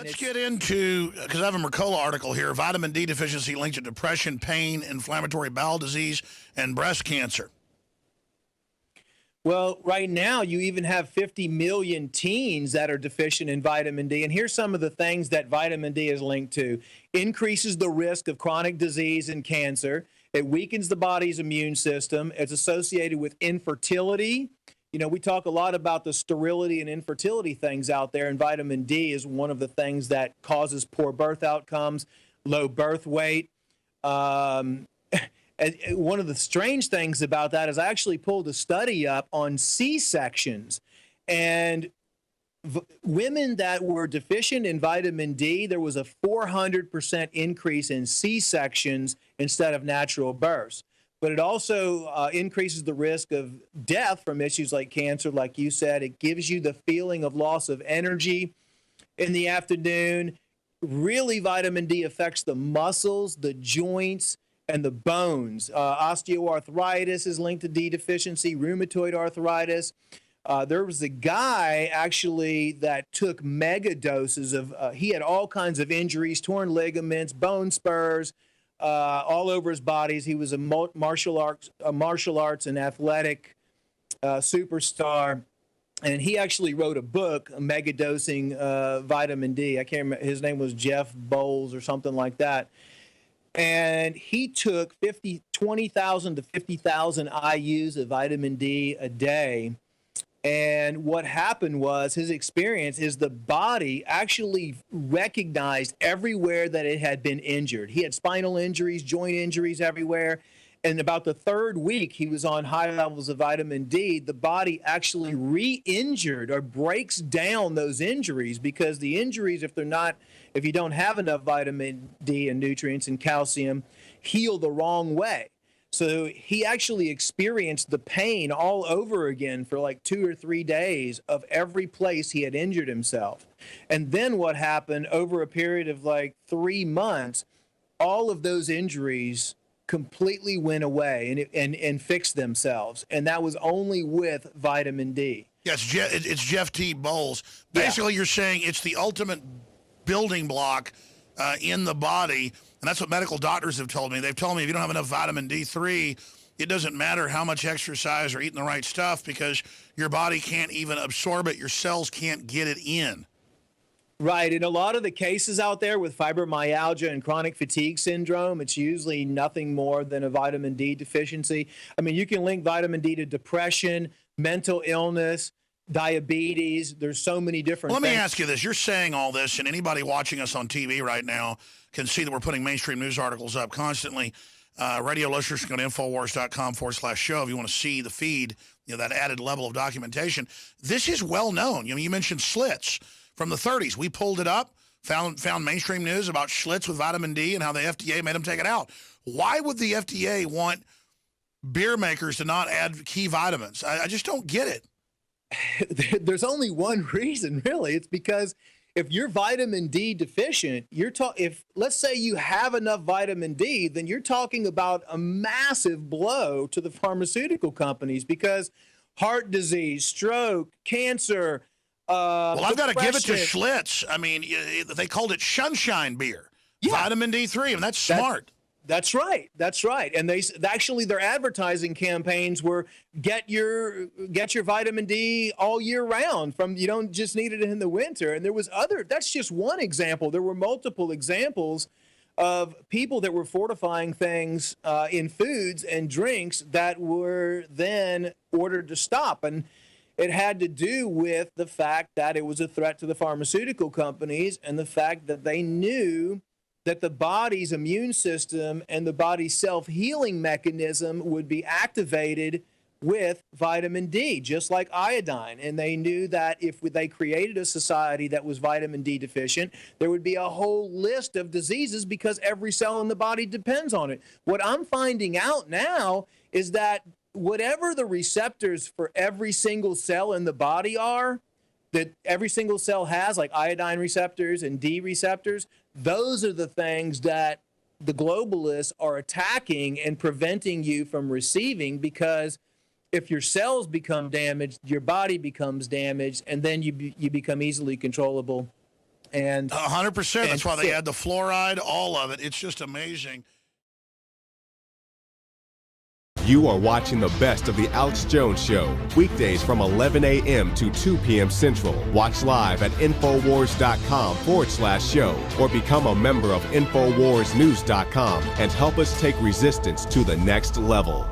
Let's get into, because I have a Mercola article here, vitamin D deficiency linked to depression, pain, inflammatory bowel disease, and breast cancer. Well, right now, you even have 50 million teens that are deficient in vitamin D. And here's some of the things that vitamin D is linked to. Increases the risk of chronic disease and cancer. It weakens the body's immune system. It's associated with infertility. You know, we talk a lot about the sterility and infertility things out there, and vitamin D is one of the things that causes poor birth outcomes, low birth weight. And one of the strange things about that is I actually pulled a study up on C-sections, and women that were deficient in vitamin D, there was a 400% increase in C-sections instead of natural births. But it also increases the risk of death from issues like cancer, like you said. It gives you the feeling of loss of energy in the afternoon. Really, vitamin D affects the muscles, the joints, and the bones. Osteoarthritis is linked to D deficiency, rheumatoid arthritis. There was a guy actually that took mega doses of, he had all kinds of injuries, torn ligaments, bone spurs, all over his bodies. He was a martial arts and athletic superstar. And he actually wrote a book, mega dosing vitamin D. I can't remember, his name was Jeff Bowles or something like that. And he took 20,000 to 50,000 IUs of vitamin D a day. And what happened was his experience is the body actually recognized everywhere that it had been injured. He had spinal injuries, joint injuries everywhere. And about the third week he was on high levels of vitamin D, the body actually re-injured or breaks down those injuries, because the injuries, if you don't have enough vitamin D and nutrients and calcium, heal the wrong way. So he actually experienced the pain all over again for like 2 or 3 days of every place he had injured himself. And then what happened over a period of like 3 months, all of those injuries completely went away and fixed themselves. And that was only with vitamin D. Yes, it's Jeff T. Bowles. Basically, You're saying it's the ultimate building block in the body. And that's what medical doctors have told me. They've told me if you don't have enough vitamin D3, it doesn't matter how much exercise or eating the right stuff, because your body can't even absorb it. Your cells can't get it in. Right. In a lot of the cases out there with fibromyalgia and chronic fatigue syndrome, it's usually nothing more than a vitamin D deficiency. I mean, you can link vitamin D to depression, mental illness, diabetes. There's so many different things. Let me things. ask you this. You're saying all this, and anybody watching us on TV right now can see that we're putting mainstream news articles up constantly. Radio listeners can go to Infowars.com/show if you want to see the feed, that added level of documentation. This is well known. You mentioned Schlitz from the 30s. We pulled it up, found mainstream news about Schlitz with vitamin D and how the FDA made them take it out. Why would the FDA want beer makers to not add key vitamins? I just don't get it. There's only one reason, really. It's because if you're vitamin D deficient, if let's say you have enough vitamin D, then you're talking about a massive blow to the pharmaceutical companies, because heart disease, stroke, cancer. Well, I've got to give it to Schlitz. I mean, they called it Sunshine beer. Yeah. Vitamin D3, and that's smart. That's right. That's right. And their advertising campaigns were get your vitamin D all year round. You don't just need it in the winter. And that's just one example. There were multiple examples of people that were fortifying things in foods and drinks that were then ordered to stop. And it had to do with the fact that it was a threat to the pharmaceutical companies, and the fact that they knew that the body's immune system and the body's self-healing mechanism would be activated with vitamin D, just like iodine. And they knew that if they created a society that was vitamin D deficient, there would be a whole list of diseases, because every cell in the body depends on it. What I'm finding out now is that whatever the receptors for every single cell in the body are, that every single cell has, like iodine receptors and D receptors, those are the things that the globalists are attacking and preventing you from receiving, because if your cells become damaged, your body becomes damaged, and then you become easily controllable and 100%. That's why they add the fluoride, all of it. It's just amazing. You are watching the best of the Alex Jones Show, weekdays from 11 a.m. to 2 p.m. Central. Watch live at Infowars.com/show or become a member of InfoWarsNews.com and help us take resistance to the next level.